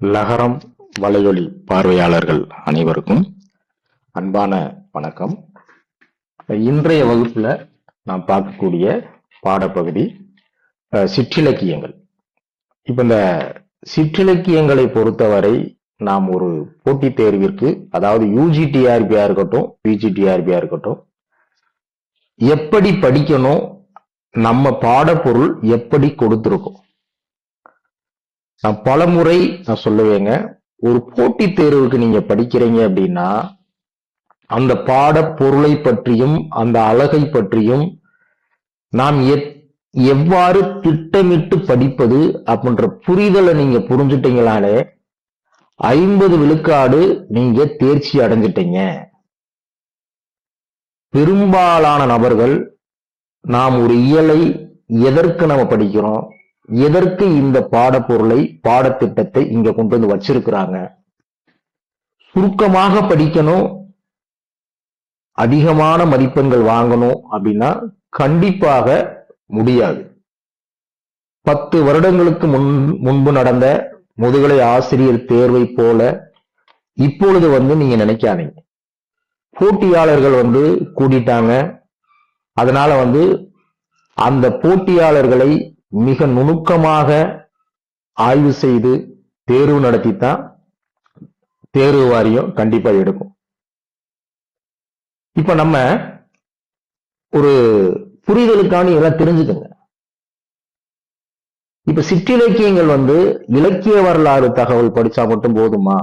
லகரம் வலையொலி பார்வையாளர்கள் அனைவருக்கும் அன்பான வணக்கம். இன்றைய வகுப்புல நாம் பார்க்கக்கூடிய பாடப்பகுதி சிற்றிலக்கியங்கள். இப்ப இந்த சிற்றிலக்கியங்களை பொறுத்தவரை நாம் ஒரு போட்டித் தேர்விற்கு, அதாவது யூஜிடிஆர்பியா இருக்கட்டும், பிஜிடிஆர்பியா இருக்கட்டும், எப்படி படிக்கணும், நம்ம பாடப்பொருள் எப்படி கொடுத்திருக்கோம். நான் பலமுறை சொல்லுவேங்க, ஒரு போட்டித் தேர்வுக்கு நீங்க படிக்கிறீங்க அப்படின்னா அந்த பாட பொருளை பற்றியும் அந்த அழகை பற்றியும் நாம் எவ்வாறு திட்டமிட்டு படிப்பது அப்படின்ற புரிதலை நீங்க புரிஞ்சுட்டீங்களாலே 50 விழுக்காடு நீங்க தேர்ச்சி அடைஞ்சிட்டீங்க. பெரும்பாலான நபர்கள் நாம் ஒரு இயலை எதற்கு நம்ம படிக்கிறோம், எதற்கு இந்த பாடப்பொருளை பாடத்திட்டத்தை இங்க கொண்டு வந்து வச்சிருக்கிறாங்க, சுருக்கமாக படிக்கணும், அதிகமான மதிப்பெண்கள் வாங்கணும் அப்படின்னா கண்டிப்பாக முடியாது. 10 வருடங்களுக்கு முன்பு நடந்த முதுகலை ஆசிரியர் தேர்வை போல இப்பொழுது நீங்க நினைக்காதீங்க. போட்டியாளர்கள் கூடிட்டாங்க. அதனால அந்த போட்டியாளர்களை மிக நுணுக்கமாக ஆய்வு செய்து தேர்வு நடத்தித்தான் தேர்வு வாரியம் கண்டிப்பா எடுக்கும். இப்ப நம்ம ஒரு புரிதலுக்கான இதெல்லாம் தெரிஞ்சுக்கங்க. இப்ப சிற்றிலக்கியங்கள் இலக்கிய வரலாறு தகவல் படிச்சா மட்டும் போதுமா?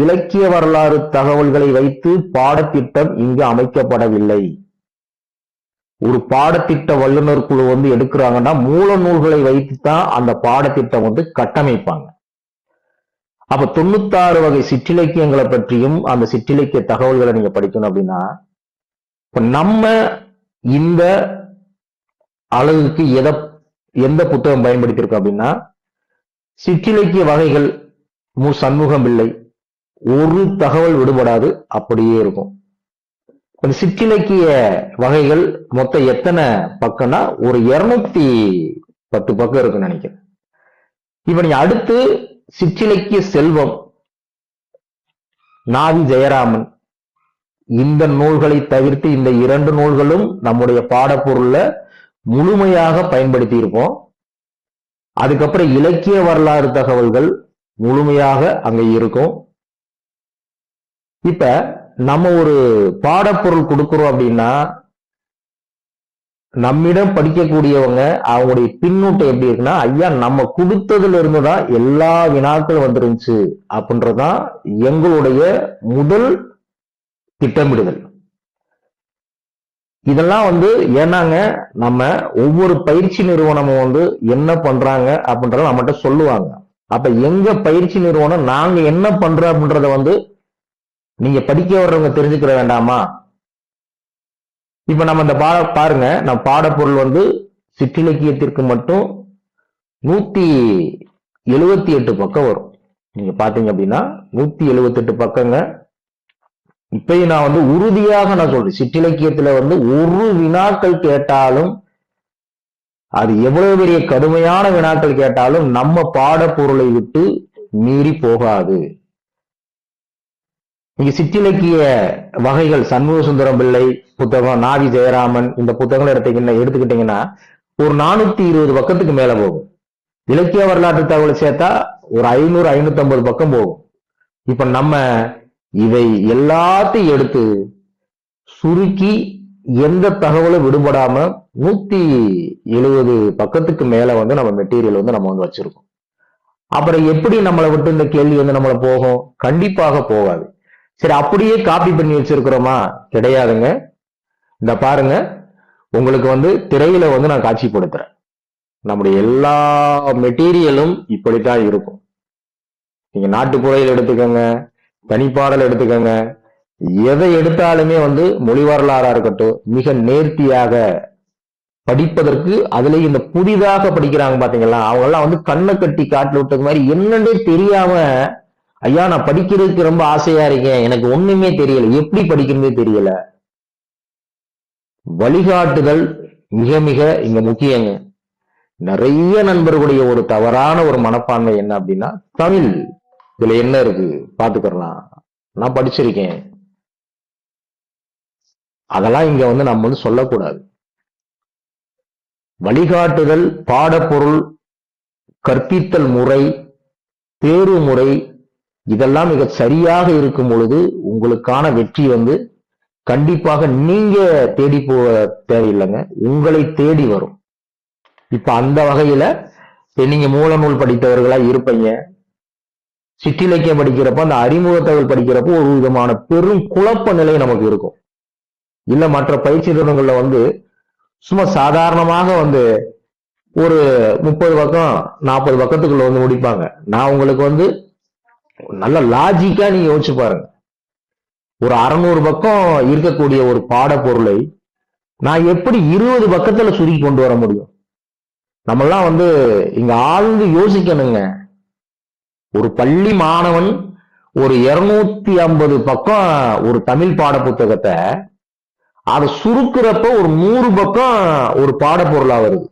இலக்கிய வரலாறு தகவல்களை வைத்து பாடத்திட்டம் இங்கு அமைக்கப்படவில்லை. ஒரு பாடத்திட்ட வல்லுநர் குழு எடுக்கிறாங்கன்னா மூல நூல்களை வைத்துதான் அந்த பாடத்திட்டம் கட்டமைப்பாங்க. அப்ப 96 வகை சிற்றிலக்கியங்களை பற்றியும் அந்த சிற்றிலக்கிய தகவல்களை நீங்க படிக்கணும் அப்படின்னா, இப்ப நம்ம இந்த அழகுக்கு எந்த புத்தகம் பயன்படுத்தியிருக்கோம் அப்படின்னா, சிற்றிலக்கிய வகைகள் மு. சண்முகம் பிள்ளை, ஒரு தகவல் விடுபடாது, அப்படியே இருக்கும். சிற்றிலக்கிய வகைகள் மொத்தம் எத்தனை பக்கம்னா ஒரு 210 பக்கம் இருக்குன்னு நினைக்கிறேன். இப்ப நீங்க அடுத்து சிற்றிலக்கிய செல்வம், நாவி ஜெயராமன், இந்த நூல்களை தவிர்த்து இந்த 2 நூல்களும் நம்முடைய பாடப்பொருள்ல முழுமையாக பயன்படுத்தி இருப்போம். அதுக்கப்புறம் இலக்கிய வரலாறு தகவல்கள் முழுமையாக அங்க இருக்கும். இப்ப நம்ம ஒரு பாடப்பொருள் கொடுக்கிறோம் அப்படின்னா நம்மிடம் படிக்கக்கூடியவங்க அவங்களுடைய பின்னூட்டம் எப்படி இருக்குன்னா, ஐயா நம்ம கொடுத்ததுல இருந்துதான் எல்லா வினாக்கள் வந்துருந்துச்சு அப்படின்றதுதான் எங்களுடைய முதல் திட்டமிடுதல். இதெல்லாம் ஏன்னாங்க நம்ம ஒவ்வொரு பயிற்சி நிறுவனமும் என்ன பண்றாங்க அப்படின்றத நம்மகிட்ட சொல்லுவாங்க. அப்ப எங்க பயிற்சி நிறுவனம் நாங்க என்ன பண்றோம் அப்படின்றத நீங்க படிக்க வர்றவங்க தெரிஞ்சுக்கிற வேண்டாமா? இப்ப நம்ம இந்த பாருங்க, நம்ம பாடப்பொருள் சிற்றிலக்கியத்திற்கு மட்டும் 178 பக்கம் வரும். நீங்க பாத்தீங்க அப்படின்னா 178 பக்கங்க. இப்பயும் நான் உறுதியாக நான் சொல்றேன், சிற்றிலக்கியத்துல ஒரு வினாக்கள் கேட்டாலும், அது எவ்வளவு பெரிய கடுமையான வினாக்கள் கேட்டாலும் நம்ம பாடப்பொருளை விட்டு மீறி போகாது. நீங்க சிற்றிலக்கிய வகைகள் சண்முக சுந்தரம் பிள்ளை புத்தகம், நாவி ஜெயராமன், இந்த புத்தகங்களை எடுத்துக்கிட்டீங்கன்னா ஒரு 420 பக்கத்துக்கு மேல போகும். இலக்கிய வரலாற்று தகவல் சேர்த்தா ஒரு 500-550 பக்கம் போகும். இப்ப நம்ம இதை எல்லாத்தையும் எடுத்து சுருக்கி எந்த தகவலும் விடுபடாம 170 பக்கத்துக்கு மேல நம்ம மெட்டீரியல் நம்ம வச்சிருக்கோம். அப்புறம் எப்படி நம்மளை விட்டு இந்த கேள்வி நம்மள போகும்? கண்டிப்பாக போகாது. சரி, அப்படியே காப்பி பண்ணி வச்சிருக்கிறோமா? கிடையாதுங்க. இந்த பாருங்க, உங்களுக்கு திரையில நான் காட்சிப்படுத்துறேன். நம்முடைய எல்லா மெட்டீரியலும் இப்படித்தான் இருக்கும். நீங்க நாட்டுப்புறையில் எடுத்துக்கோங்க, தனிப்பாடல் எடுத்துக்கோங்க, எதை எடுத்தாலுமே மொழி வரலாறா இருக்கட்டும், மிக நேர்த்தியாக படிப்பதற்கு, அதுல இந்த புதிதாக படிக்கிறாங்க பாத்தீங்களா, அவங்க எல்லாம் கண்ணை கட்டி காட்டுல விட்டது மாதிரி என்னன்னே தெரியாம, ஐயா நான் படிக்கிறதுக்கு ரொம்ப ஆசையா இருக்கேன், எனக்கு ஒண்ணுமே தெரியல, எப்படி படிக்கிறதே தெரியல. வழிகாட்டுதல் மிக மிக இங்க முக்கியங்க. நிறைய நண்பர்களுடைய ஒரு தவறான ஒரு மனப்பான்மை என்ன அப்படின்னா, தமிழ் இதுல என்ன இருக்கு பாத்துக்கலாம், நான் படிச்சிருக்கேன். அதெல்லாம் இங்க வந்து நம்ம வந்து சொல்லக்கூடாது. வழிகாட்டுதல், பாடப்பொருள், கற்பித்தல் முறை, தேர்வு முறை இதெல்லாம் மிக சரியாக இருக்கும் பொழுது உங்களுக்கான வெற்றி வந்து கண்டிப்பாக நீங்க தேடி போக தேவையில்லைங்க, உங்களை தேடி வரும். இப்ப அந்த வகையில நீங்க மூல நூல் படித்தவர்களா இருப்பீங்க. சிற்றிலக்கியம் படிக்கிறப்ப அந்த அறிமுக தகவல் படிக்கிறப்போ ஒரு விதமான பெரும் குழப்ப நிலை நமக்கு இருக்கும். இல்ல மற்ற பயிற்சி நிறுவனங்கள்ல வந்து சும்மா சாதாரணமாக வந்து ஒரு 30 பக்கம் 40 பக்கத்துக்குள்ள வந்து முடிப்பாங்க. நான் உங்களுக்கு வந்து நல்ல லாஜிக்கா நீங்க யோசிச்சு பாருங்க. ஒரு 600 பக்கம் இருக்கக்கூடிய ஒரு பாட பொருளை நான் எப்படி 20 பக்கத்துல சுருக்கி கொண்டு வர முடியும்? நம்மெல்லாம் வந்து இங்க ஆழ்ந்து யோசிக்கணுங்க. ஒரு பள்ளி மாணவன் ஒரு 250 பக்கம் ஒரு தமிழ் பாட புத்தகத்தை அதை சுருக்குறப்ப ஒரு 100 பக்கம் ஒரு பாட பொருளா வருது.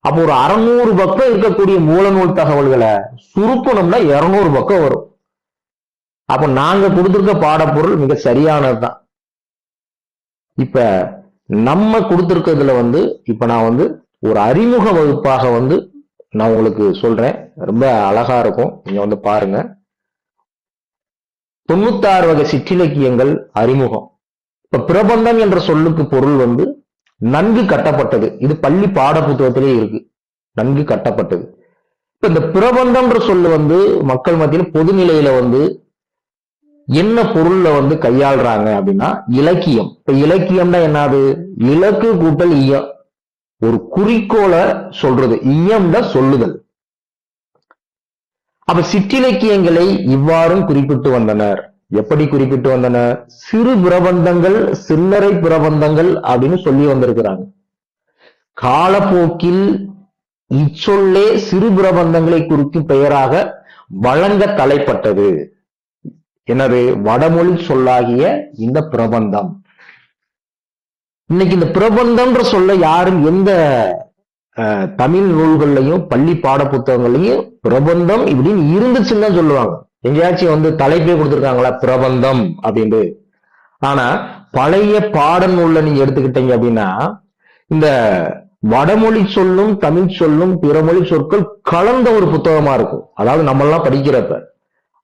அப்போ ஒரு 600 பக்கம் இருக்கக்கூடிய மூலநூல் தகவல்களை சுருக்கணும்னா 200 பக்கம் வரும். அப்ப நாங்க கொடுத்திருக்க பாடப்பொருள் மிக சரியானதுதான். இப்ப நம்ம கொடுத்திருக்கிறதுல வந்து இப்ப நான் வந்து ஒரு அறிமுக வகுப்பாக வந்து நான் உங்களுக்கு சொல்றேன். ரொம்ப அழகா இருக்கும், நீங்க வந்து பாருங்க. 96 வகை சிற்றிலக்கியங்கள் அறிமுகம். இப்ப பிரபந்தம் என்ற சொல்லுக்கு பொருள் வந்து நன்கு கட்டப்பட்டது. இது பள்ளி பாட புத்தகத்திலே இருக்கு, நன்கு கட்டப்பட்டது. இப்ப இந்த பிரபந்தம்ன்ற சொல்லு வந்து மக்கள் மத்தியில பொதுநிலையில வந்து என்ன பொருள்ல வந்து கையாளுறாங்க அப்படின்னா இலக்கியம். இப்ப இலக்கியம்னா என்னது? இலக்கு கூட்டல் ஈயம், ஒரு குறிக்கோளை சொல்றது. ஈயம்னா சொல்லுதல். அப்ப சிற்றிலக்கியங்களை இவ்வாறும் குறிப்பிட்டு வந்தனர். எப்படி குறிப்பிட்டு வந்தனர்? சிறு பிரபந்தங்கள், சில்லறை பிரபந்தங்கள் அப்படின்னு சொல்லி வந்திருக்கிறாங்க. காலப்போக்கில் இச்சொல்லே சிறு பிரபந்தங்களை குறிக்கும் பெயராக வழங்க தலைப்பட்டது. எனவே வடமொழி சொல்லாகிய இந்த பிரபந்தம். இன்னைக்கு இந்த பிரபந்தம்ன்ற சொல்ல யாரும் எந்த தமிழ் நூல்கள்லையும் பள்ளி பாட புத்தகங்களையும் பிரபந்தம் இப்படின்னு இருந்துச்சுன்னு தான் சொல்லுவாங்க. எங்கேயாச்சும் வந்து தலைப்பே கொடுத்துருக்காங்களா பிரபந்தம் அப்படின்ட்டு? ஆனா பழைய பாட நூல்ல நீங்க எடுத்துக்கிட்டீங்க அப்படின்னா இந்த வடமொழி சொல்லும் தமிழ் சொல்லும் பிற மொழி சொற்கள் கலந்த ஒரு புத்தகமா இருக்கும். அதாவது நம்ம எல்லாம் படிக்கிறப்ப.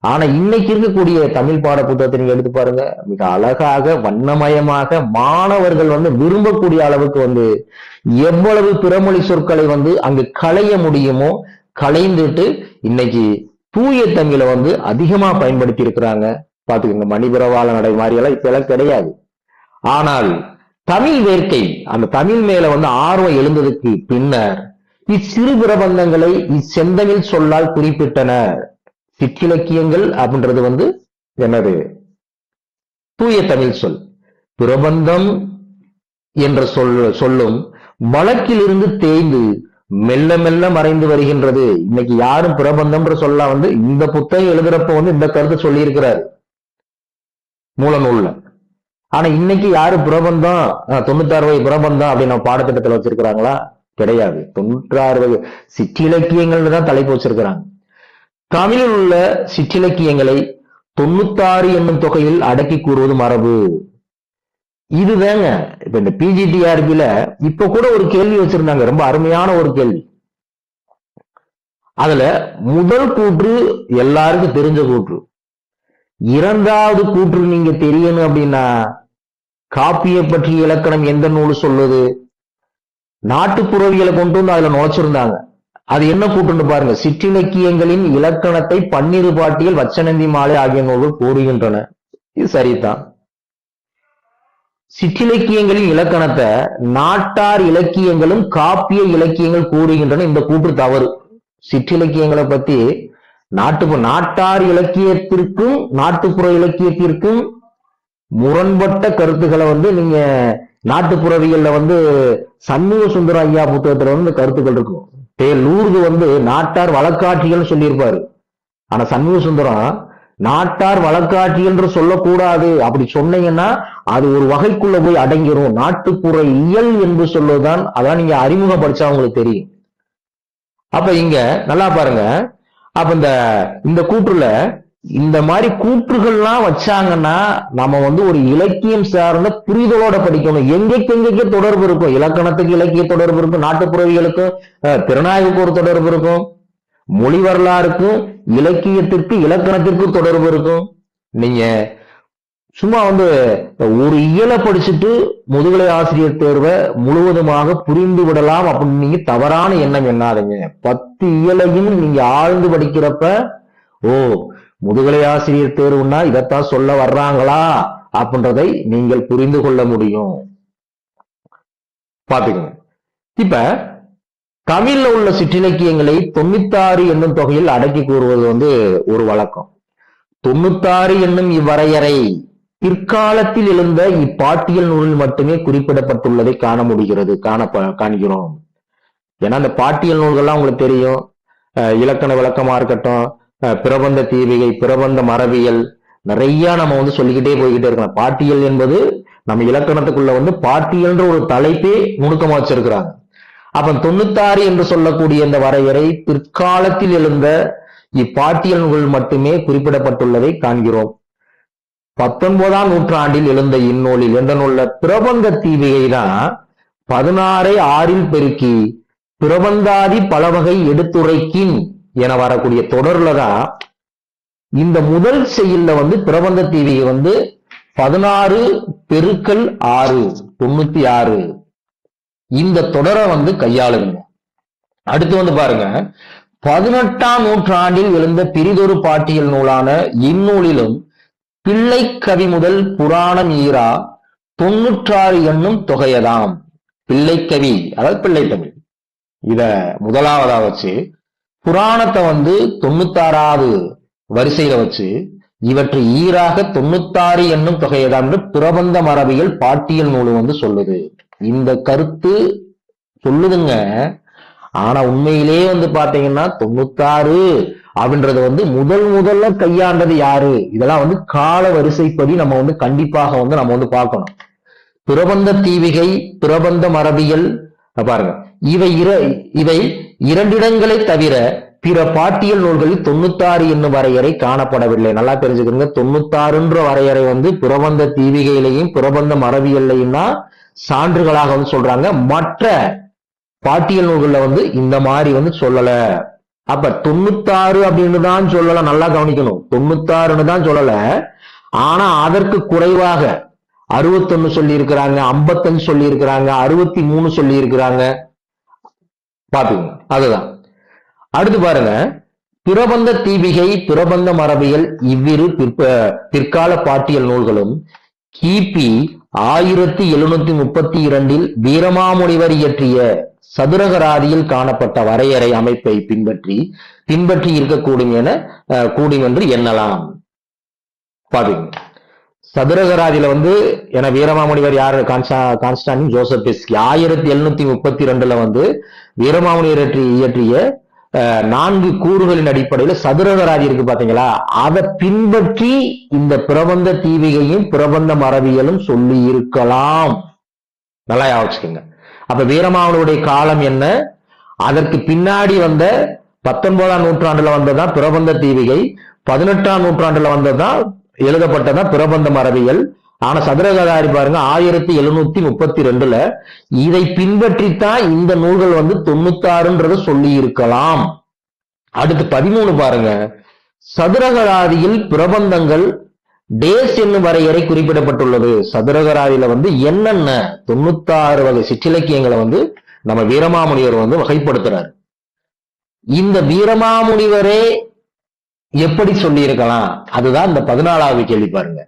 ஆனா இன்னைக்கு இருக்கக்கூடிய தமிழ் பாட புத்தகத்தை நீங்க எடுத்து பாருங்க, மிக அழகாக வண்ணமயமாக மாணவர்கள் வந்து விரும்பக்கூடிய அளவுக்கு வந்து எவ்வளவு பிறமொழி சொற்களை வந்து அங்கு களைய முடியுமோ களைந்துட்டு இன்னைக்கு தூய தமிழை வந்து அதிகமா பயன்படுத்தி இருக்கிறாங்க. பாத்துக்கோங்க, மணிபுரவாள நடை மாதிரி எல்லாம் இப்ப எல்லாம் கிடையாது. ஆனால் தமிழ் வேர்க்கை, அந்த தமிழ் மேல வந்து ஆர்வம் எழுந்ததுக்கு பின்னர் இச்சிறு பிரபந்தங்களை இச்செந்தமிழ் சொல்லால் குறிப்பிட்டனர். சிற்றிலக்கியங்கள் அப்படின்றது வந்து என்னது? தூய தமிழ் சொல். பிரபந்தம் என்ற சொல்லும் வழக்கிலிருந்து தேய்ந்து மெல்ல மெல்ல மறைந்து வருகின்றது. இன்னைக்கு யாரும் பிரபந்தம்ன்ற சொல்ல வந்து இந்த புத்தகம் எழுதுறப்ப வந்து இந்த கருத்து சொல்லி இருக்கிறாரு மூல நூல்ல. ஆனா இன்னைக்கு யாரு பிரபந்தம் 96 வகை பிரபந்தம் அப்படின்னு நம்ம பாடத்திட்டத்துல வச்சிருக்கிறாங்களா? கிடையாது. 96 வகை சிற்றிலக்கியங்கள்னு தான் தலைப்பு வச்சிருக்கிறாங்க. தமிழில் உள்ள சிற்றிலக்கியங்களை 96 என்னும் தொகையில் அடக்கி கூறுவது மரபு. இதுதாங்க இப்ப இந்த பிஜிடிஆர்பில இப்ப கூட ஒரு கேள்வி வச்சிருந்தாங்க, ரொம்ப அருமையான ஒரு கேள்வி. அதுல முதல் கூற்று எல்லாருக்கும் தெரிஞ்ச கூற்று. இரண்டாவது கூற்று நீங்க தெரியணும் அப்படின்னா காப்பிய பற்றிய இலக்கணம் எந்த நூல் சொல்லுது? நாட்டுப்புறவியலை கொண்டு வந்து அதுல நுழைச்சிருந்தாங்க. அது என்ன கூட்டுன்னு பாருங்க. சிற்றிலக்கியங்களின் இலக்கணத்தை பன்னிரு பாட்டியல், வச்சனந்தி மாலை ஆகிய நூல்கள் கூறுகின்றன. இது சரிதான். சிற்றிலக்கியங்களின் இலக்கணத்தை நாட்டார் இலக்கியங்களும் காப்பிய இலக்கியங்கள் கூறுகின்றன. இந்த கூற்று தவறு. சிற்றிலக்கியங்களை பத்தி நாட்டார் இலக்கியத்திற்கும் நாட்டுப்புற இலக்கியத்திற்கும் முரண்பட்ட கருத்துக்களை வந்து நீங்க நாட்டுப்புறவியல்ல வந்து சண்முக சுந்தரம் ஐயா புத்தகத்துல வந்து கருத்துக்கள் இருக்கும். லூர்து வந்து நாட்டார் வழக்காட்சிகள் சொல்லியிருப்பாரு. ஆனா சண்முக சுந்தரம் நாட்டார் வழக்காட்சிகள் சொல்லக்கூடாது, அப்படி சொன்னீங்கன்னா அது ஒரு வகைக்குள்ள போய் அடங்கிரும். நாட்டுப்புற இயல் என்று சொல்லுவதுதான். அதான் நீங்க அறிமுகம் படிச்சா உங்களுக்கு தெரியும். அப்ப இங்க நல்லா பாருங்க, அப்ப இந்த கூற்றுல இந்த மாதிரி கூற்றுகள்லாம் வச்சாங்கன்னா நம்ம வந்து ஒரு இலக்கியம் சார்ந்த புரிதலோட படிக்கணும். எங்கெங்கே தொடர்பு இருக்கும், இலக்கணத்துக்கு இலக்கிய தொடர்பு இருக்கும், நாட்டுப்புறவிகளுக்கும் திறனாய்வுக்கு ஒரு தொடர்பு இருக்கும், மொழி வரலாறுக்கும் இலக்கியத்திற்கு இலக்கணத்திற்கு தொடர்பு இருக்கும். நீங்க சும்மா வந்து ஒரு இயலை படிச்சுட்டு முதுகலை ஆசிரியர் தேர்வை முழுவதுமாக புரிந்து விடலாம் அப்படின்னு நீங்க தவறான எண்ணம் எண்ணாதீங்க. 10 இயலையும் நீங்க ஆழ்ந்து படிக்கிறப்ப முதுகலை ஆசிரியர் தேர்வுன்னா இதைத்தான் சொல்ல வர்றாங்களா அப்படின்றதை நீங்கள் புரிந்து கொள்ள முடியும். பாத்துக்கங்க. இப்ப தமிழ்ல உள்ள சிற்றிலக்கியங்களை 96 என்னும் தொகையில் அடக்கி கூறுவது வந்து ஒரு வழக்கம். 96 என்னும் இவ்வரையறை பிற்காலத்தில் எழுந்த இப்பாட்டியல் நூலில் மட்டுமே குறிப்பிடப்பட்டுள்ளதை காண முடிகிறது, காண்கிறோம். ஏன்னா அந்த பாட்டியல் நூல்கள்லாம் உங்களுக்கு தெரியும். இலக்கண விளக்கமா இருக்கட்டும், பிரபந்த தீவிகை, பிரபந்த மரபியல், நிறைய நம்ம வந்து சொல்லிக்கிட்டே போய்கிட்டே இருக்கலாம். பாட்டியல் என்பது நம்ம இலக்கணத்துக்குள்ள வந்து பாட்டியல்ன்ற ஒரு தலைப்பே நுணுக்கமா வச்சிருக்கிறாங்க. அப்ப 96 என்று சொல்லக்கூடிய இந்த வரையறை பிற்காலத்தில் எழுந்த இப்பாட்டியல் நூல்கள் மட்டுமே குறிப்பிடப்பட்டுள்ளதை காண்கிறோம். 19ஆம் நூற்றாண்டில் எழுந்த இந்நூலில் எந்த நூல்ல பிரபந்த தீவிகை தான் 16ஐ 6இல் பெருக்கி பிரபந்தாதி பலவகை எடுத்துரைக்கின் என வரக்கூடிய தொடர்ல தான் இந்த முதல் செய்யுள்ல வந்து பிரபந்த தீவிகை வந்து 16 பெருக்கல் 6 96 இந்த தொடரை வந்து கையாளுங்க. அடுத்து வந்து பாருங்க, 18ஆம் நூற்றாண்டில் எழுந்த பிரிதொரு பாட்டியல் நூலான இந்நூலிலும் பிள்ளை கவி முதல் புராணம் ஈரா 96 என்னும் தொகையதாம். பிள்ளைக்கவி அதாவது பிள்ளை தமிழ் இத முதலாவதா வச்சு புராணத்தை வந்து 96வது வரிசையில வச்சு இவற்றை ஈராக 96 என்னும் தொகையதாம் என்று பிரபந்த மரபியல் பாட்டியல் நூல் வந்து சொல்லுது. இந்த கருத்து சொல்லுதுங்க. ஆனா உண்மையிலே வந்து பாத்தீங்கன்னா 96 அப்படின்றது வந்து முதல்ல கையாண்டது யாரு? இதெல்லாம் வந்து கால வரிசைப்படி நம்ம வந்து கண்டிப்பாக வந்து நம்ம வந்து பார்க்கணும். பிரபந்த தீவிகை, பிரபந்த மரபியல் பாருங்க, இவை இரண்டிடங்களை தவிர பிற பாட்டியல் நூல்களில் 96 என்னும் வரையறை காணப்படவில்லை. நல்லா தெரிஞ்சுக்கோங்க, 96ன்ற வரையறை வந்து பிரபந்த தீவிகையிலையும் பிரபந்த மரபியல்லையும் தான் சான்றுகளாக வந்து சொல்றாங்க. மற்ற பாட்டியல் நூல்கள்ல வந்து இந்த மாதிரி வந்து சொல்லல. அப்ப 96 அப்படின்னு தான் சொல்லல, நல்லா கவனிக்கணும். 96ன்னு தான் சொல்லல. ஆனா அதற்கு குறைவாக 61 சொல்லி இருக்கிறாங்க, 55 சொல்லி இருக்கிறாங்க, 63 சொல்லி இருக்கிறாங்க. பாத்துக்கோங்க. அதுதான். அடுத்து பாருங்க, பிரபந்த தீபிகை, பிரபந்த மரபியல் இவ்விரு பிற்கால பாட்டியல் நூல்களும் கிபி 1732 வீரமாமுனிவர் இயற்றிய சதுரகராதியில் காணப்பட்ட வரையறை அமைப்பை பின்பற்றி இருக்கக்கூடும் என்று எண்ணலாம். பாருங்க, சதுரகராதியில வந்து என வீரமாமுனிவர் யாரு? கான்ஸ்டான்டின் ஜோசபிஸ்கி 1732 வந்து வீரமாமுனிவர் இயற்றிய 4 கூறுகளின் அடிப்படையில சதுரகராதி இருக்கு பாத்தீங்களா, அதை பின்பற்றி இந்த பிரபந்த தீவிகையும் பிரபந்த மரபியலும் சொல்லி இருக்கலாம். நல்லா யோசிச்சுக்கோங்க. அப்ப வீரமாமுனிவருடைய காலம் என்ன? அதற்கு பின்னாடி வந்த 19ஆம் நூற்றாண்டுல வந்ததுதான் பிரபந்த தீவிகை, 18ஆம் நூற்றாண்டுல வந்ததுதான் எழுதப்பட்டதான் பிரபந்த மரபியல். ஆனா சதுரகராதி பாருங்க 1732 இதை பின்பற்றித்தான் இந்த நூல்கள் வந்து 96ன்றத சொல்லி இருக்கலாம். அடுத்து 13 பாருங்க, சதுரகராதியில் பிரபந்தங்கள் டேஸ் என்னும் வரையறை குறிப்பிடப்பட்டுள்ளது. சதுரகராதியில வந்து என்னென்ன 96 வகை சிற்றிலக்கியங்களை வந்து நம்ம வீரமாமுனிவர் வந்து வகைப்படுத்துறாரு. இந்த வீரமாமுனிவரே எப்படி சொல்லி இருக்கலாம்? அதுதான் இந்த 14வது கேள்வி பாருங்க.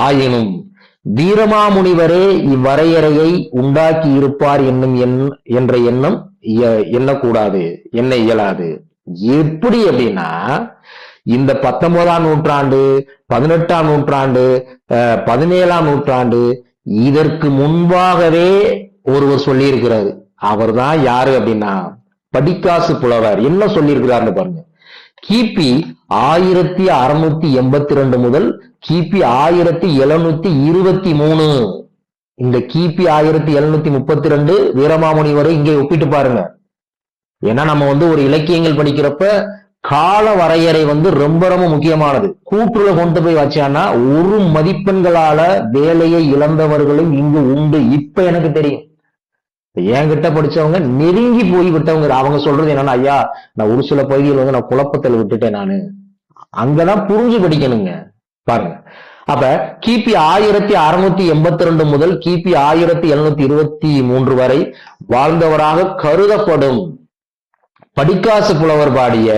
ஆயினும் வீரமாமுனிவரே இவ்வரையறையை உண்டாக்கி இருப்பார் என்ற எண்ணம் எண்ணக்கூடாது, எண்ண இயலாது. எப்படி அப்படின்னா, இந்த 19ஆம் நூற்றாண்டு, 18ஆம் நூற்றாண்டு, 17ஆம் நூற்றாண்டு இதற்கு முன்பாகவே ஒருவர் சொல்லி இருக்கிறாரு. அவர் தான் யாரு அப்படின்னா படிக்காசு புலவர். என்ன சொல்லி இருக்கிறாருன்னு பாருங்க. கிபி 1682 முதல் கிபி 1723, இந்த கிபி 1732 வீரமாமுனிவரை இங்கே ஒப்பிட்டு பாருங்க. ஏன்னா நம்ம வந்து ஒரு இலக்கியங்கள் படிக்கிறப்ப கால வரையறை வந்து ரொம்ப ரொம்ப முக்கியமானது. கூற்றுல கொண்டு போய் வச்சான்னா ஒரு மதிப்பெண்களால வேலையை இழந்தவர்களும் இங்கு உண்டு. இப்ப எனக்கு தெரியும். என்கிட்ட படிச்சவங்க நெருங்கி போய் விட்டவங்க அவங்க சொல்றது என்னன்னா, ஐயா நான் ஒரு சில பகுதியில் வந்து நான் குழப்பத்தில் விட்டுட்டேன் நானு. அங்கதான் புரிஞ்சு படிக்கணுங்க. பாருங்க. அப்ப கிபி 1682 முதல் கிபி 1723 வரை வாழ்ந்தவராக கருதப்படும் படிக்காசு புலவர் பாடிய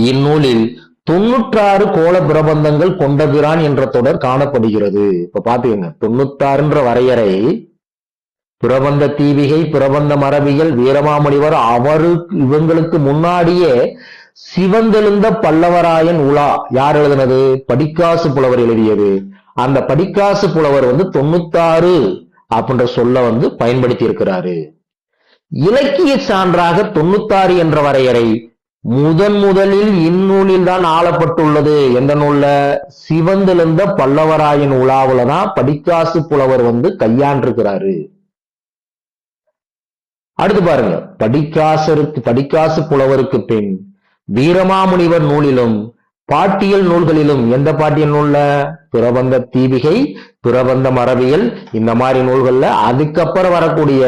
இந்நூலில் 96 கோல பிரபந்தங்கள் கொண்டபிரான் என்ற தொடர் காணப்படுகிறது. இப்ப பாத்துக்கங்க, 96ன்ற வரையறை பிரபந்த தீவிகை, பிரபந்த மரபியல், வீரமாமுனிவர் இவங்களுக்கு முன்னாடியே சிவந்தெழுந்த பல்லவராயன் உலா யார் எழுதினது? படிக்காசு புலவர் எழுதியது. அந்த படிக்காசு புலவர் வந்து 96 அப்படின்ற சொல்ல வந்து பயன்படுத்தி இருக்கிறாரு. இலக்கிய சான்றாக 96 என்ற வரையறை முதலில் இந்நூலில் தான் ஆளப்பட்டுள்ளது. எந்த நூல்ல? சிவந்தெழுந்த பல்லவராயன் உலாவுல தான் படிக்காசு புலவர் வந்து கையாண்டிருக்கிறாரு. அடுத்து பாருங்க, படிக்காசு புலவருக்கு பின் வீரமாமுனிவர் நூலிலும் பாட்டியல் நூல்களிலும், எந்த பாட்டியல் நூல்ல? பிரபந்த தீபிகை, பிரபந்த மரபியல், இந்த மாதிரி நூல்கள்ல அதுக்கப்புறம் வரக்கூடிய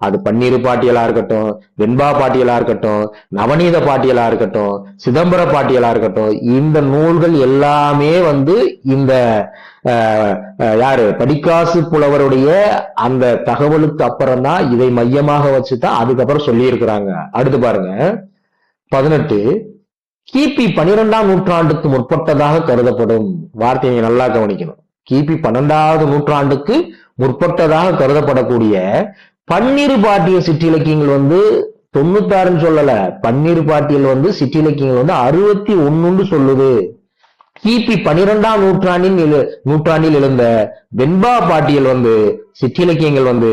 அது பன்னீர் பாட்டியலா இருக்கட்டும், வெண்பா பாட்டியலா இருக்கட்டும், நவநீத பாட்டியலா இருக்கட்டும், சிதம்பர பாட்டியலா இருக்கட்டும், இந்த நூல்கள் எல்லாமே வந்து இந்த யாரு படிக்காசு புலவருடைய அந்த தகவலுக்கு அப்புறம் தான் இதை மையமாக வச்சுதான் அதுக்கப்புறம் சொல்லி இருக்கிறாங்க. அடுத்து பாருங்க, 18 கிபி 12ஆம் நூற்றாண்டுக்கு முற்பட்டதாக கருதப்படும். வார்த்தையை நல்லா கவனிக்கணும். கிபி 12வது நூற்றாண்டுக்கு முற்பட்டதாக கருதப்படக்கூடிய பன்னிரு பாட்டியல் சிற்றிலக்கியங்கள் வந்து 96ன்னு சொல்லல. பன்னிரு பாட்டியல் வந்து சிற்றிலக்கியங்கள் வந்து 61 சொல்லுது. கிபி 12ஆம் நூற்றாண்டில் எழுந்த வெண்பா பாட்டியல் வந்து சிற்றிலக்கியங்கள் வந்து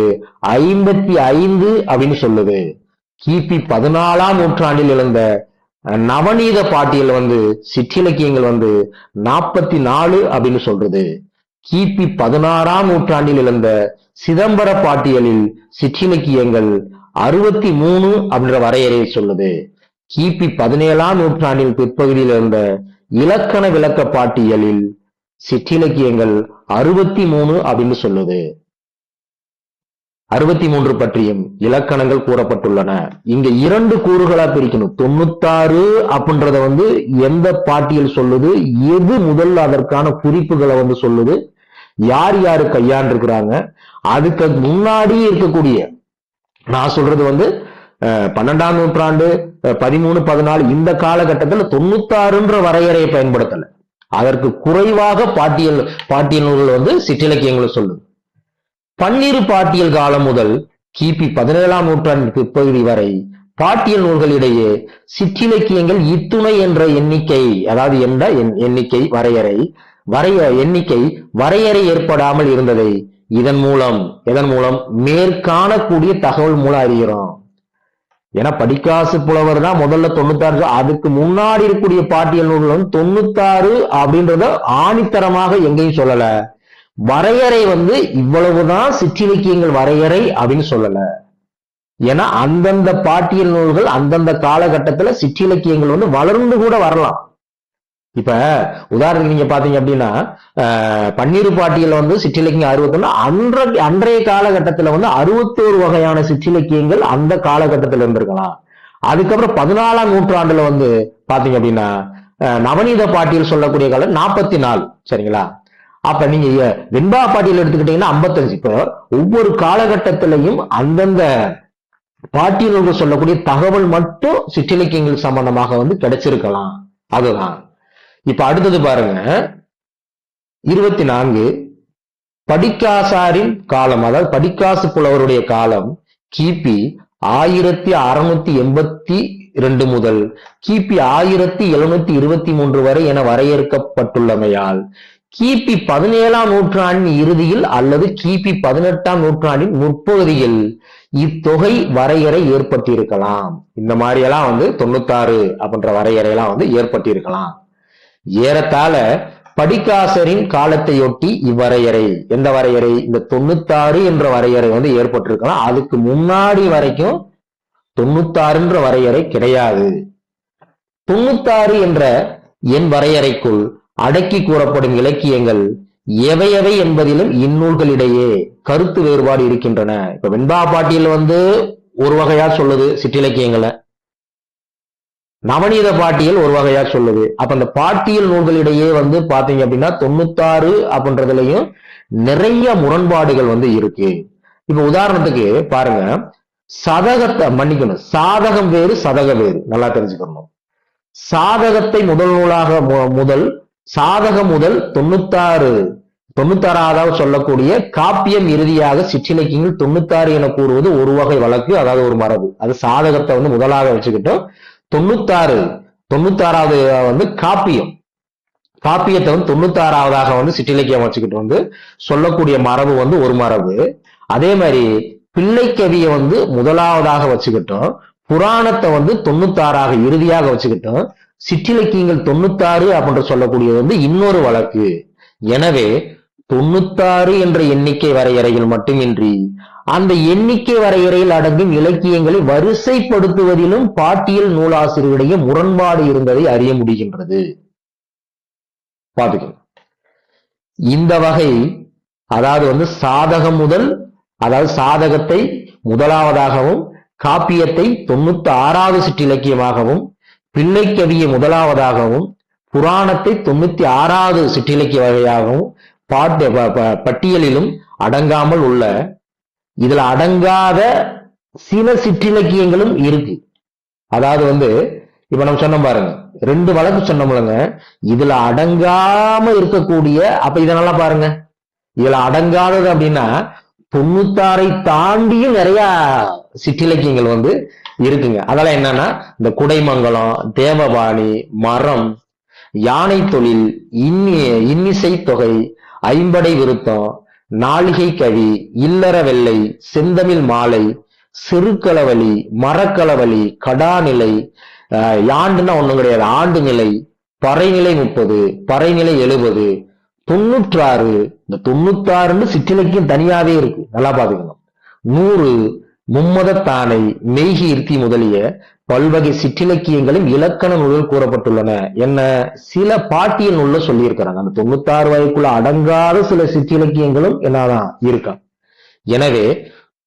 55 அப்படின்னு சொல்லுது. கிபி 14ஆம் நூற்றாண்டில் எழுந்த நவநீத பாட்டியல் வந்து சிற்றிலக்கியங்கள் வந்து 44 அப்படின்னு சொல்றது. கிபி 16ஆம் நூற்றாண்டில் எழுந்த சிதம்பர பாட்டியலில் சிற்றிலக்கியங்கள் 63 அப்படின்ற வரையறையை சொல்லுது. கிபி 17ஆம் நூற்றாண்டில் பிற்பகுதியில் இருந்த இலக்கண விளக்க பாட்டியலில் சிற்றிலக்கியங்கள் 63 அப்படின்னு சொல்லுது. 63 பற்றியும் இலக்கணங்கள் கூறப்பட்டுள்ளன. இங்க 2 கூறுகளா பிரிக்கணும். 96 அப்படின்றத வந்து எந்த பாட்டியல் சொல்லுது, எது முதல்ல அதற்கான குறிப்புகளை வந்து சொல்லுது, யார் யாரு கையாண்டிருக்கிறாங்க, அதுக்கு முன்னாடி இருக்கக்கூடிய நான் சொல்றது வந்து 12ஆம் நூற்றாண்டு 13, 14 இந்த காலகட்டத்தில் 96ன்ற வரையறையை பயன்படுத்தல. அதற்கு குறைவாக பாட்டியல் நூல்கள் வந்து சிற்றிலக்கியங்களை சொல்லுது. பன்னிரு பாட்டியல் காலம் முதல் கிபி 17ஆம் நூற்றாண்டின் பிற்பகுதி வரை பாட்டியல் நூல்களிடையே சிற்றிலக்கியங்கள் இத்துணை என்ற எண்ணிக்கை, அதாவது எண்ணிக்கை வரையறை ஏற்படாமல் இருந்ததை இதன் மூலம் மேற்காணக்கூடிய தகவல் மூலம் அறிகிறோம். ஏன்னா படிக்காசு புலவர் தான் முதல்ல 96, அதுக்கு முன்னாடி இருக்கக்கூடிய பாட்டியல் நூல்கள் வந்து 96 அப்படின்றத ஆணித்தரமாக எங்கேயும் சொல்லல. வரையறை வந்து இவ்வளவுதான் சிற்றிலக்கியங்கள் வரையறை அப்படின்னு சொல்லல. ஏன்னா அந்தந்த பாட்டியல் நூல்கள் அந்தந்த காலகட்டத்துல சிற்றிலக்கியங்கள் வந்து வளர்ந்து கூட வரலாம். இப்ப உதாரணத்துக்கு நீங்க பாத்தீங்க அப்படின்னா பன்னிரு பாட்டியல் வந்து சிற்றிலக்கியம் 61, அன்றைய காலகட்டத்துல வந்து 61 வகையான சிற்றிலக்கியங்கள் அந்த காலகட்டத்தில் இருந்திருக்கலாம். அதுக்கப்புறம் 14ஆம் நூற்றாண்டுல வந்து பாத்தீங்க அப்படின்னா நவநீத பாட்டியல் சொல்லக்கூடிய காலம் 44. சரிங்களா? அப்ப நீங்க வெண்பா பாட்டியல் எடுத்துக்கிட்டீங்கன்னா 55. இப்போ ஒவ்வொரு காலகட்டத்திலையும் அந்தந்த பாட்டியல்கள் சொல்லக்கூடிய தகவல் மட்டும் சிற்றிலக்கியங்கள் சம்பந்தமாக வந்து கிடைச்சிருக்கலாம். அதுதான். இப்ப அடுத்தது பாருங்க, 24 படிக்காசாரின் காலம், அதாவது படிக்காசு புலவருடைய காலம் கிபி 1682 முதல் கிபி 1723 வரை என வரையறுக்கப்பட்டுள்ளமையால் கிபி 17ஆம் நூற்றாண்டின் இறுதியில் அல்லது கிபி 18ஆம் நூற்றாண்டின் முற்பகுதியில் இத்தொகை வரையறை ஏற்பட்டிருக்கலாம். இந்த மாதிரி எல்லாம் வந்து 96 அப்படின்ற வரையறையெல்லாம் வந்து ஏற்பட்டிருக்கலாம். ஏறத்தாழ படிக்காசரின் காலத்தையொட்டி இவ்வரையறை, எந்த வரையறை? இந்த 96 என்ற வரையறை வந்து ஏற்பட்டிருக்கலாம். அதுக்கு முன்னாடி வரைக்கும் 96ன்ற வரையறை கிடையாது. 96 என்ற என் வரையறைக்குள் அடக்கி கூறப்படும் இலக்கியங்கள் எவை என்பதிலும் இந்நூல்களிடையே கருத்து வேறுபாடு இருக்கின்றன. இப்ப வெண்பா பாட்டியல் ஒரு வகையா சொல்லுது சிற்றிலக்கியங்களை, நவநீத பாட்டியல் ஒரு வகையா சொல்லுது. அப்ப அந்த பாட்டியல் நூல்களிடையே பாத்தீங்க அப்படின்னா 96 அப்படின்றதுலயும் நிறைய முரண்பாடுகள் இருக்கு. இப்ப உதாரணத்துக்கு பாருங்க, சதகத்தை மன்னிக்கணும், சாதகம் வேறு சதகம் வேறு, நல்லா தெரிஞ்சுக்கணும். சாதகத்தை முதல் நூலாக சாதகம் முதல் 96வது சொல்லக்கூடிய காப்பியம் இறுதியாக சிற்றிலக்கியங்கள் 96 என கூறுவது ஒரு வகை வழக்கு, அதாவது ஒரு மரபு. அது சாதகத்தை முதலாக வச்சுக்கிட்டோம். 96வது காப்பியத்தை 96வதாக சிற்றிலக்கியம் வச்சுக்கிட்டு சொல்லக்கூடிய மரபு ஒரு மரபு. அதே மாதிரி பிள்ளைக்கவியை முதலாவதாக வச்சுக்கிட்டோம், புராணத்தை 96ஆக இறுதியாக வச்சுக்கிட்டோம், சிற்றிலக்கியங்கள் 96 அப்படின்ற சொல்லக்கூடியது இன்னொரு வழக்கு. எனவே 96 என்ற எண்ணிக்கை வரையறையில் மட்டுமின்றி அந்த எண்ணிக்கை வரையறையில் அடங்கும் இலக்கியங்களை வரிசைப்படுத்துவதிலும் பாட்டியல் நூலாசிரியருடைய முரண்பாடு இருந்ததை அறிய முடிகின்றது. பாத்துக்கணும். இந்த வகை அதாவது சாதகம் முதல், அதாவது சாதகத்தை முதலாவதாகவும் காப்பியத்தை 96வது சிற்றிலக்கியமாகவும் பிள்ளைக்கவியை முதலாவதாகவும் புராணத்தை 96வது சிற்றிலக்கிய வகையாகவும் பட்டியலிலும் அடங்காமல் உள்ள, இதுல அடங்காத சில சிற்றிலக்கியங்களும் இருக்கு. அதாவது இப்ப நம்ம சொன்னோம் பாருங்க, 2 வழக்கு சொன்னோம்லங்க, இதுல அடங்காம இருக்கக்கூடிய, அப்ப இதனால பாருங்க, இதுல அடங்காதது அப்படின்னா 96ஐ தாண்டியும் நிறைய சிற்றிலக்கியங்கள் இருக்குங்க. அதெல்லாம் என்னன்னா, இந்த குடைமங்கலம், தேவபாணி, மரம், யானை தொழில், இன்னிசை தொகை, ஐம்படை விருத்தம், நாளிகை கவி, இல்லற வெள்ளை, செந்தமிழ் மாலை, சிறுகளவழி, மரக்களவழி, கடாநிலை, யாண்டுன்னா ஒண்ணும் கிடையாது, ஆண்டு நிலை, பறைநிலை 30, பறைநிலை 70, 96. இந்த 96 சிற்றிலக்கியம் தனியாவே இருக்கு, நல்லா பாத்துக்கணும். 100, மும்மதத்தானை, மெய்கீர்த்தி முதலிய பல்வகை சிற்றிலக்கியங்களும் இலக்கண நூலில் கூறப்பட்டுள்ளன. என்ன சில பாட்டியல் நூல்ல சொல்லி இருக்கிறாங்க. அந்த 96 வகைக்குள்ள அடங்காத சில சிற்றிலக்கியங்களும் என்னதான் இருக்கா. எனவே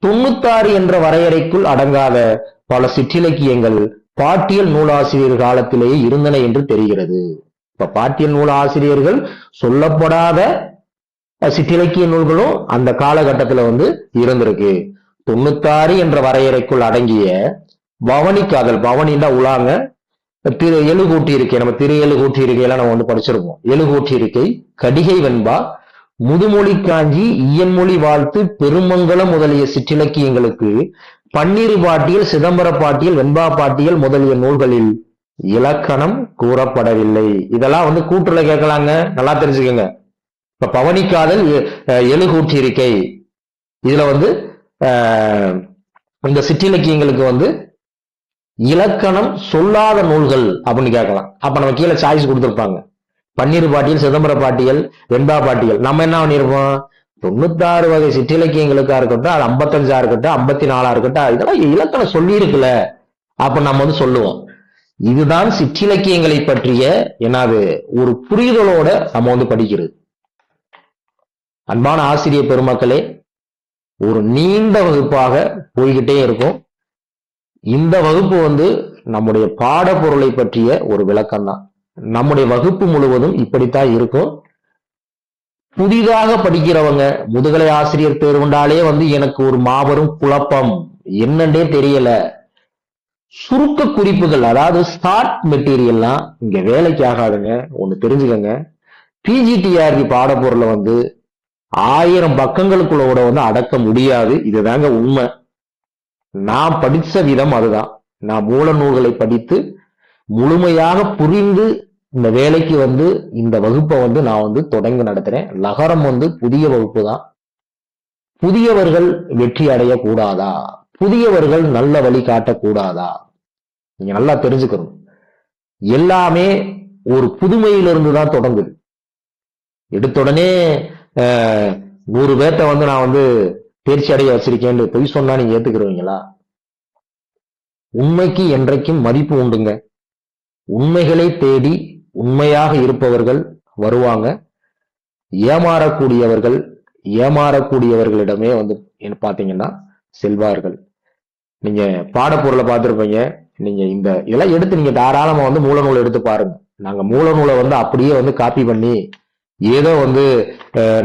96 என்ற வரையறைக்குள் அடங்காத பல சிற்றிலக்கியங்கள் பாட்டியல் நூலாசிரியர் காலத்திலேயே இருந்தன என்று தெரிகிறது. இப்ப பாட்டியல் நூல் ஆசிரியர்கள் சொல்லப்படாத சிற்றிலக்கிய நூல்களும் அந்த காலகட்டத்துல இருந்திருக்கு. 96 என்ற வரையறைக்குள் அடங்கிய பவனிக்காதல், பவனின்னா உலாங்க, எழுகூட்டி இருக்கை, நம்ம திரு எழுகூட்டி இருக்கையெல்லாம் நம்ம படிச்சிருப்போம். எழுகூட்டி இருக்கை, கடிகை வெண்பா, முதுமொழி காஞ்சி, இயன்மொழி வாழ்த்து, பெருமங்கலம் முதலிய சிற்றிலக்கியங்களுக்கு பன்னிரு பாட்டியல், சிதம்பர பாட்டியல், வெண்பா பாட்டியல் முதலிய நூல்களில் இலக்கணம் கூறப்படவில்லை. இதெல்லாம் கூற்றுல கேட்கலாங்க, நல்லா தெரிஞ்சுக்கோங்க. இப்ப பவனிக்காதல், எழுகூட்டி இருக்கை, இதுல இந்த சிற்றிலக்கியங்களுக்கு இலக்கணம் சொல்லாத நூல்கள் அப்படின்னு கேட்கலாம். அப்ப நம்ம கீழே சாய்ஸ் கொடுத்திருப்பாங்க, பன்னிரு பாட்டியல், சிதம்பர பாட்டியல், வெண்பா பாட்டியல். நம்ம என்ன பண்ணிருப்போம், 96 வகை சிற்றிலக்கியங்களுக்கா இருக்கட்டும், அது 55 இருக்கட்டும், 54 இருக்கட்டும், இதெல்லாம் இலக்கணம் சொல்லி இருக்குல்ல அப்ப நம்ம சொல்லுவோம். இதுதான் சிற்றிலக்கியங்களை பற்றிய என்னது ஒரு புரிதலோட நம்ம படிக்கிறது. அன்பான ஆசிரியர் பெருமக்களே, ஒரு நீண்ட வகுப்பாக போய்கிட்டே இருக்கும். இந்த வகுப்பு நம்முடைய பாடப்பொருளை பற்றிய ஒரு விளக்கம் தான். நம்முடைய வகுப்பு முழுவதும் இப்படித்தான் இருக்கும். புதிதாக படிக்கிறவங்க, முதுகலை ஆசிரியர் தேர்வுண்டாலே எனக்கு ஒரு மாபெரும் குழப்பம், என்னன்னே தெரியல, சுருக்க குறிப்புகள், அதாவது ஸ்டார்ட் மெட்டீரியல்லாம் இங்க வேலைக்கு ஆகாதுங்க. ஒண்ணு தெரிஞ்சுக்கங்க, பிஜிடிஆர்பி பாடப்பொருளை 1000 பக்கங்களுக்குள்ள அடக்க முடியாது. இதுதாங்க உண்மை. நான் படிச்ச விதம் அதுதான். நான் மூல நூல்களை படித்து முழுமையாக புரிந்து இந்த வேலைக்கு இந்த வகுப்பை நான் தொடங்கி நடத்துறேன். லகரம் புதிய வகுப்பு தான். புதியவர்கள் வெற்றி அடைய கூடாதா, புதியவர்கள் நல்ல வழி காட்டக்கூடாதா, நீங்க நல்லா தெரிஞ்சுக்கணும். எல்லாமே ஒரு புதுமையிலிருந்து தான் தொடங்குது. எடுத்துடனே 100 பேர்த்த நான் தேர்ச்சி அடைய வச்சிருக்கேன் பொய் சொன்னா நீங்க ஏத்துக்கிறீங்களா? உண்மைக்கு என்றைக்கும் மதிப்பு உண்டுங்க. உண்மைகளை தேடி உண்மையாக இருப்பவர்கள் வருவாங்க. ஏமாறக்கூடியவர்களிடமே வந்து பாத்தீங்கன்னா செல்வார்கள். நீங்க பாடப்பொருளை பார்த்திருப்பீங்க. நீங்க இதெல்லாம் எடுத்து நீங்க தாராளமா வந்து மூலநூலை எடுத்து பாருங்க. நாங்க மூலநூலை வந்து அப்படியே வந்து காப்பி பண்ணி ஏதோ வந்து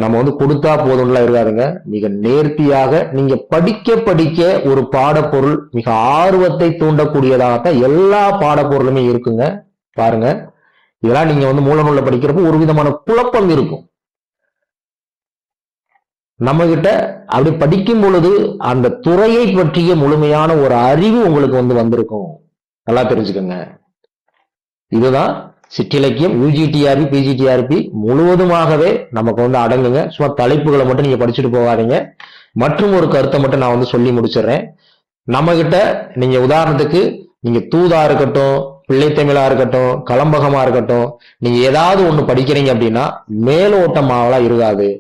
நம்ம வந்து கொடுத்தா போதும்லாம் இருக்காதுங்க. மிக நேர்த்தியாக நீங்க படிக்க படிக்க ஒரு பாடப்பொருள் மிக ஆர்வத்தை தூண்டக்கூடியதாகத்தான் எல்லா பாடப்பொருளுமே இருக்குங்க. பாருங்க, இதெல்லாம் நீங்க வந்து மூலநூலை படிக்கிறப்போ ஒரு விதமான குழப்பம் இருக்கும். நம்ம கிட்ட அப்படி படிக்கும் பொழுது அந்த துறையை பற்றிய முழுமையான ஒரு அறிவு உங்களுக்கு வந்து வந்திருக்கும். நல்லா தெரிஞ்சுக்கோங்க. இதுதான் சிற்றிலக்கியம் UGTRP PGTRP முழுவதுமாகவே நமக்கு வந்து அடங்குங்க. சும்மா தலைப்புகளை மட்டும் நீங்க படிச்சுட்டு போகாதீங்க. மற்றும் ஒரு கருத்தை மட்டும் நான் வந்து சொல்லி முடிச்சிடுறேன். நம்ம கிட்ட நீங்க உதாரணத்துக்கு நீங்க தூதா இருக்கட்டும், பிள்ளைத்தமிழா இருக்கட்டும், கலம்பகமா இருக்கட்டும், நீங்க ஏதாவது ஒண்ணு படிக்கிறீங்க அப்படின்னா மேலோட்டமாவெல்லாம் இருக்காது,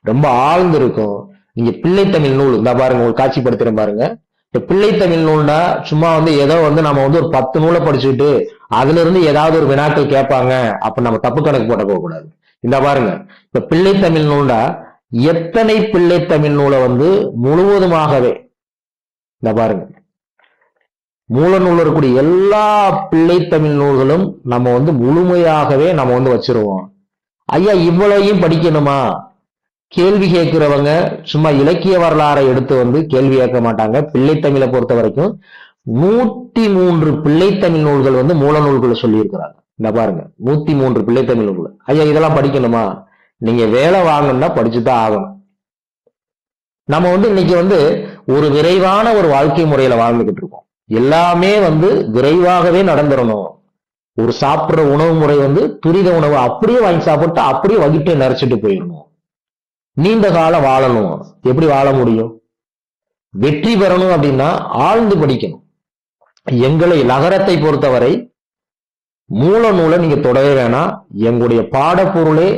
ரொம்ப ஆழ்ந்து இருக்கும். நீங்க பிள்ளைத்தமிழ் நூல் இந்த பாருங்க, உங்களுக்கு காட்சிப்படுத்துறேன் பாருங்க. பிள்ளைத்தமிழ் நூல்னா சும்மா வந்து ஏதோ வந்து நம்ம வந்து ஒரு 10 நூலை படிச்சுட்டு அதுல இருந்து ஏதாவது ஒரு வினாக்கள் கேட்பாங்க அப்ப நம்ம தப்பு கணக்கு போட்ட போக கூடாது. இந்த பாருங்க, இப்ப பிள்ளைத்தமிழ் நூல்னா எத்தனை பிள்ளைத்தமிழ் நூலை வந்து முழுவதுமாகவே இந்த பாருங்க, மூல நூல் இருக்கக்கூடிய எல்லா பிள்ளைத்தமிழ் நூல்களும் நம்ம வந்து முழுமையாகவே நம்ம வந்து வச்சிருவோம். ஐயா இவ்வளவையும் படிக்கணுமா? கேள்வி கேட்கிறவங்க சும்மா இலக்கிய வரலாறை எடுத்து வந்து கேள்வி கேட்க மாட்டாங்க. பிள்ளைத்தமிழை பொறுத்த வரைக்கும் 103 பிள்ளைத்தமிழ் நூல்கள் வந்து மூல நூல்களை சொல்லி இருக்கிறாங்க. இந்த பாருங்க, 103 பிள்ளைத்தமிழ் நூல்கள். ஐயா இதெல்லாம் படிக்கணுமா? நீங்க வேலை வாங்கணும்னா படிச்சுதான் ஆகணும். நம்ம வந்து இன்னைக்கு வந்து ஒரு விரைவான ஒரு வாழ்க்கை முறையில வாழ்ந்துகிட்டு இருக்கோம். எல்லாமே வந்து விரைவாகவே நடந்துடணும். ஒரு சாப்பிடுற உணவு முறை வந்து துரித உணவு அப்படியே வாங்கி சாப்பிட்டு அப்படியே வகிட்டே நரைச்சிட்டு போயிடணும். நீண்ட காலம் வாழணும். எப்படி வாழ முடியும்? வெற்றி பெறணும் அப்படின்னா ஆழ்ந்து படிக்கணும். எங்களை நகரத்தை பொறுத்தவரை மூல நூலை நீங்க தொடவே வேணாம். எங்களுடைய பாடப்பொருளே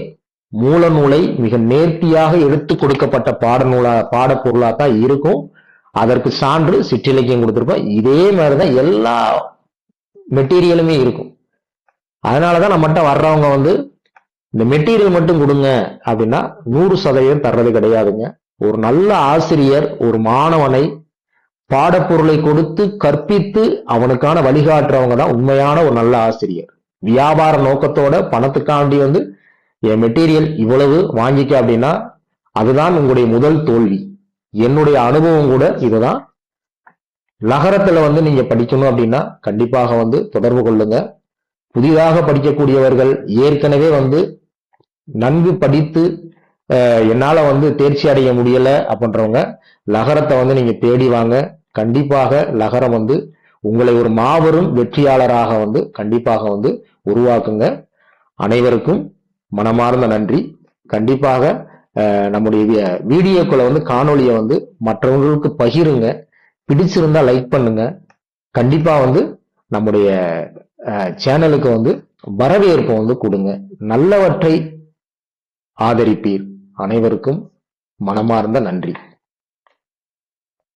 மூல நூலை மிக நேர்த்தியாக எடுத்து கொடுக்கப்பட்ட பாடப்பொருளா தான் இருக்கும். அதற்கு சான்று சிற்றிலக்கியம் கொடுத்திருப்போம். இதே மாதிரிதான் எல்லா மெட்டீரியலுமே இருக்கும். அதனாலதான் நம்மகிட்ட வர்றவங்க வந்து இந்த மெட்டீரியல் மட்டும் கொடுங்க அப்படின்னா 100% தர்றது கிடையாதுங்க. ஒரு நல்ல ஆசிரியர் ஒரு மாணவனை பாடப்பொருளை கொடுத்து கற்பித்து அவனுக்கான வழிகாட்டுறவங்க தான் உண்மையான ஒரு நல்ல ஆசிரியர். வியாபார நோக்கத்தோட பணத்துக்காண்டி வந்து என் மெட்டீரியல் இவ்வளவு வாங்கிக்க அப்படின்னா அதுதான் உங்களுடைய முதல் தோல்வி. என்னுடைய அனுபவம் கூட இதுதான். நகரத்துல வந்து நீங்க படிக்கணும் அப்படின்னா கண்டிப்பாக வந்து தொடர்பு கொள்ளுங்க. புதிதாக படிக்கக்கூடியவர்கள் ஏற்கனவே வந்து நன்கு படித்து என்னால வந்து தேர்ச்சி அடைய முடியல அப்படின்றவங்க நகரத்தை வந்து நீங்க தேடி வாங்க. கண்டிப்பாக நகரம் வந்து உங்களை ஒரு மாபெரும் வெற்றியாளராக வந்து கண்டிப்பாக வந்து உருவாக்குங்க. அனைவருக்கும் மனமார்ந்த நன்றி. கண்டிப்பாக நம்முடைய வீடியோக்களை வந்து காணொலியை வந்து மற்றவங்களுக்கு பகிருங்க. பிடிச்சிருந்தா லைக் பண்ணுங்க. கண்டிப்பா வந்து நம்முடைய சேனலுக்கு வந்து வரவேற்பு வந்து கொடுங்க. நல்லவற்றை ஆதரிப்பீர். அனைவருக்கும் மனமார்ந்த நன்றி.